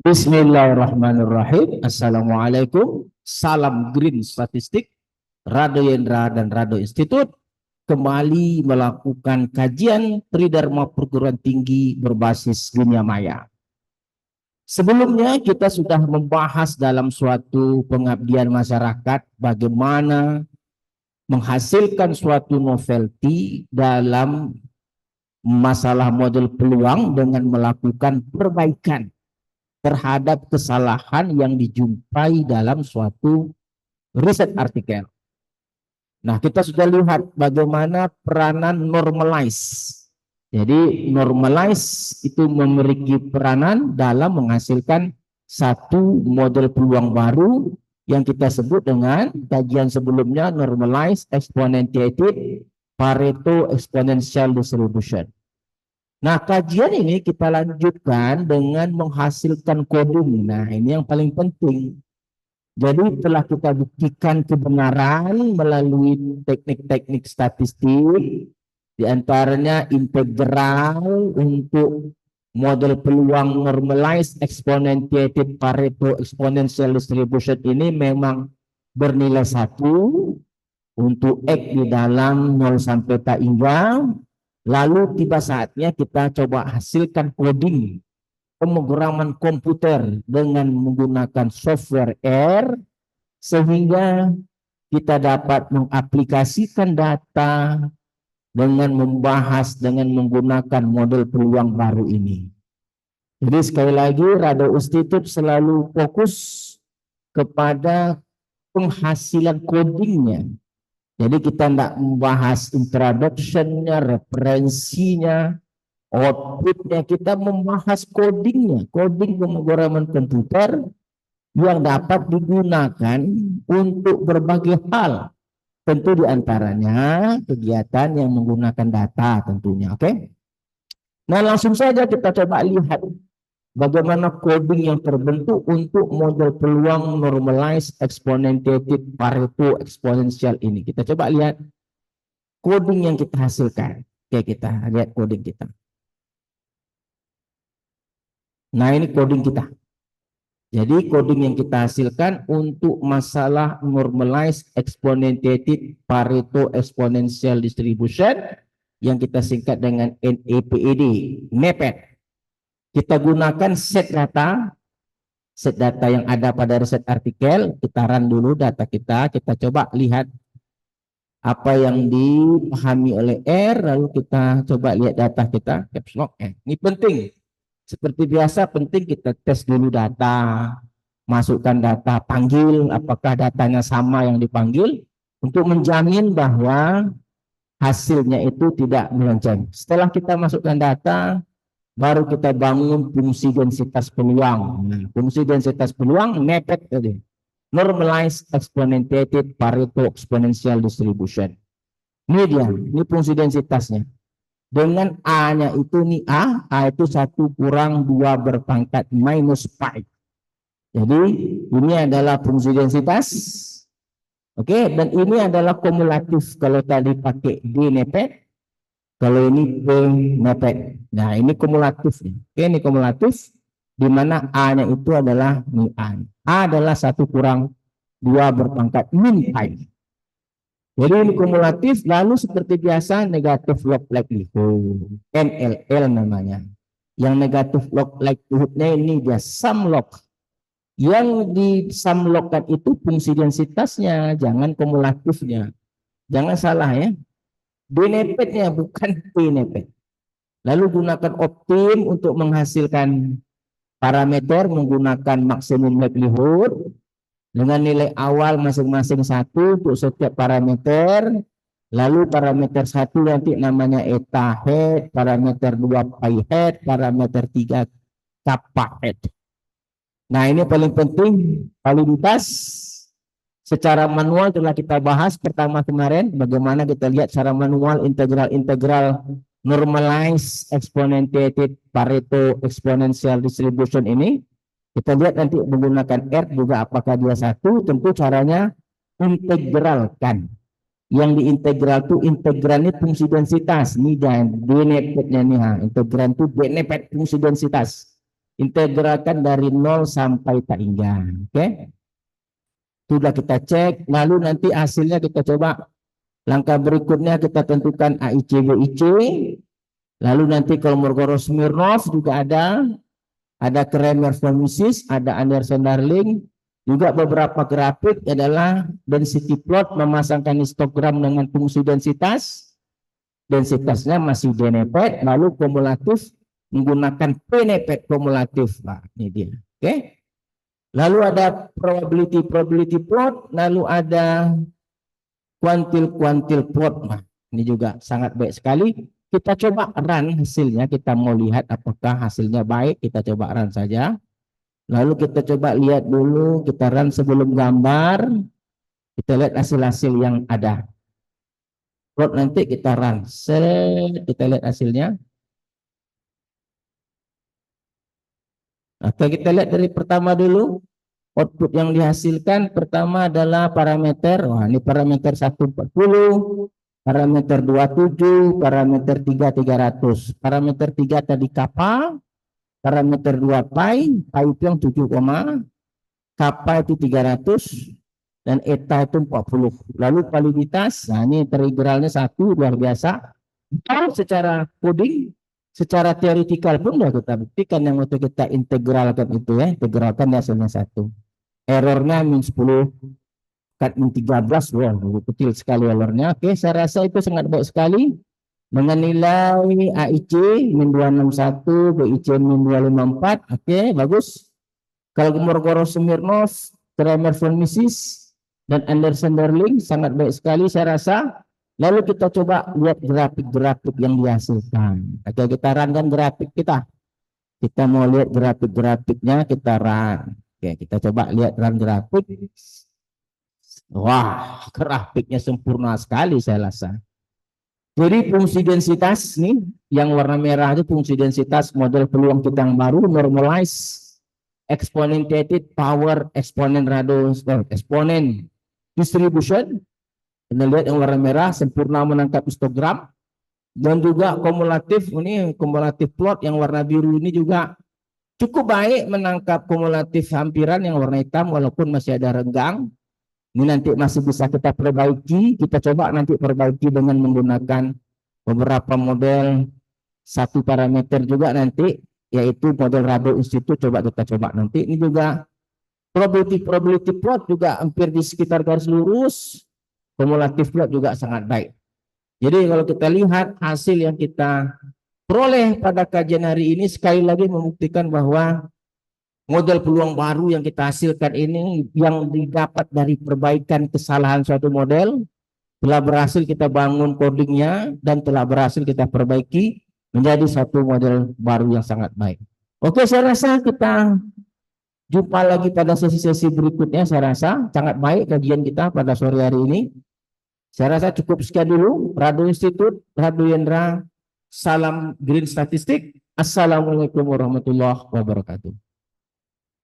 Bismillahirrahmanirrahim. Assalamualaikum. Salam Green Statistik. Rado Yendra dan Rado Institut kembali melakukan kajian Tridharma perguruan tinggi berbasis dunia maya. Sebelumnya kita sudah membahas dalam suatu pengabdian masyarakat bagaimana menghasilkan suatu novelty dalam masalah model peluang dengan melakukan perbaikan terhadap kesalahan yang dijumpai dalam suatu riset artikel. Nah, kita sudah lihat bagaimana peranan normalize. Jadi normalize itu memiliki peranan dalam menghasilkan satu model peluang baru yang kita sebut dengan kajian sebelumnya normalized exponentiated Pareto exponential distribution. Nah, kajian ini kita lanjutkan dengan menghasilkan coding. Nah, ini yang paling penting. Jadi telah kita buktikan kebenaran melalui teknik-teknik statistik, diantaranya integral untuk model peluang normalized exponentiated Pareto exponential distribution ini memang bernilai 1 untuk X di dalam 0 sampai tak hingga. Lalu tiba saatnya kita coba hasilkan coding pemrograman komputer dengan menggunakan software R sehingga kita dapat mengaplikasikan data dengan membahas dengan menggunakan model peluang baru ini. Jadi sekali lagi Rado Institute selalu fokus kepada penghasilan codingnya. Jadi kita tidak membahas introduction-nya, referensinya, output-nya, kita membahas codingnya, coding pemrograman komputer yang dapat digunakan untuk berbagai hal. Tentu diantaranya kegiatan yang menggunakan data tentunya, oke? Nah, langsung saja kita coba lihat bagaimana coding yang terbentuk untuk model peluang normalized exponentiated Pareto exponential ini. Kita coba lihat coding yang kita hasilkan. Oke, kita lihat coding kita. Nah, ini coding kita. Jadi coding yang kita hasilkan untuk masalah normalized exponentiated Pareto exponential distribution yang kita singkat dengan NAPED, NAPED. Kita gunakan set data yang ada pada riset artikel. Kita run dulu data kita coba lihat apa yang dipahami oleh R, lalu kita coba lihat data kita, caps lock N. Ini penting. Seperti biasa penting kita tes dulu data, masukkan data, panggil apakah datanya sama yang dipanggil untuk menjamin bahwa hasilnya itu tidak melenceng. Setelah kita masukkan data, baru kita bangun fungsi densitas peluang. Nah, fungsi densitas peluang NAPED tadi, normalized exponentiated Pareto exponential distribution. Ini dia, ini fungsi densitasnya. Dengan A-nya itu nih A itu 1 kurang 2 berpangkat minus pi. Jadi ini adalah fungsi densitas. Oke, dan ini adalah kumulatif. Kalau tadi pakai D NAPED, kalau ini P NAPED. Nah, ini kumulatif. Oke, ini kumulatif, di mana A-nya itu adalah ini A. A adalah 1 kurang 2 berpangkat min pi. Jadi ini kumulatif, lalu seperti biasa negatif log likelihood, NLL namanya. Yang negatif log likelihood-nya ini dia sum log. Yang di sum log-kan itu fungsi densitasnya, jangan kumulatifnya. Jangan salah ya. DNAPED-nya bukan PNAPED. Lalu gunakan optim untuk menghasilkan parameter menggunakan maksimum likelihood dengan nilai awal masing-masing 1 untuk setiap parameter. Lalu parameter 1 nanti namanya eta head, parameter 2 pi head, parameter 3 kappa head. Nah, ini paling penting, validitas secara manual telah kita bahas pertama kemarin, bagaimana kita lihat secara manual integral normalized exponentiated Pareto exponential distribution ini. Kita lihat nanti menggunakan R juga apakah dia 1, tentu caranya integralkan. Yang diintegral itu integrannya fungsi densitas. Ini dan DNAPED-nya nih, integran itu DNAPED fungsi densitas. integralkan dari 0 sampai tak hingga. Oke. Sudah kita cek, lalu nanti hasilnya kita coba. Langkah berikutnya kita tentukan AIC, BIC. Lalu nanti Kolmogorov-Smirnov juga ada Kramer-Von-Mises, ada Anderson-Darling. Juga beberapa grafik adalah density plot memasangkan histogram dengan fungsi densitas. Densitasnya masih Dnepet, lalu kumulatif menggunakan Pnepet kumulatif. Nah, ini dia. Oke. Lalu ada probability plot, lalu ada kuantil plot. Nah, ini juga sangat baik sekali. Kita coba run hasilnya, kita mau lihat apakah hasilnya baik, kita coba run saja. Lalu kita coba lihat dulu, kita run sebelum gambar, kita lihat hasil-hasil yang ada. Plot nanti kita run, kita lihat hasilnya. Oke, kita lihat dari pertama dulu. Output yang dihasilkan pertama adalah parameter. Wah, ini parameter 140, parameter 27, parameter 3 300. Parameter 3 tadi kappa, parameter 2 pi itu yang 7, kappa itu 300 dan eta itu 40. Lalu validitas, nah ini integralnya 1, luar biasa. Kalau secara coding, secara teoritikal pun sudah kita buktikan yang waktu kita integralkan itu ya, integralkan hasilnya 1. Errornya min 10 kat min 13, wah kecil sekali errornya. Oke, saya rasa itu sangat baik sekali. Dengan nilai AIC min 261, BIC min 254. Oke, bagus. Kalau Kolmogorov-Smirnov, Kramer-Von-Mises dan Anderson-Darling sangat baik sekali saya rasa. Lalu kita coba lihat grafik-grafik yang dihasilkan. Oke, kita runkan grafik kita. Kita mau lihat grafik-grafiknya, kita run. Oke, kita coba lihat run grafik. Wah, grafiknya sempurna sekali saya rasa. Jadi fungsi densitas nih, yang warna merah itu fungsi densitas model peluang kita yang baru, normalize exponentiated power exponent exponent distribution. Kita lihat yang warna merah sempurna menangkap histogram, dan juga kumulatif, ini kumulatif plot yang warna biru ini juga cukup baik menangkap kumulatif hampiran yang warna hitam walaupun masih ada renggang. Ini nanti masih bisa kita perbaiki, kita coba nanti perbaiki dengan menggunakan beberapa model satu parameter juga nanti, yaitu model Rado Institute. Coba kita coba nanti. Ini juga probability plot juga hampir di sekitar garis lurus. Kumulatif plot juga sangat baik. Jadi kalau kita lihat hasil yang kita peroleh pada kajian hari ini sekali lagi membuktikan bahwa model peluang baru yang kita hasilkan ini yang didapat dari perbaikan kesalahan suatu model telah berhasil kita bangun codingnya dan telah berhasil kita perbaiki menjadi satu model baru yang sangat baik. Oke, saya rasa kita jumpa lagi pada sesi-sesi berikutnya. Saya rasa sangat baik kajian kita pada sore hari ini. Saya rasa cukup sekian dulu. Rado Institute, Rado Yendra, salam Green Statistik. Assalamualaikum warahmatullahi wabarakatuh.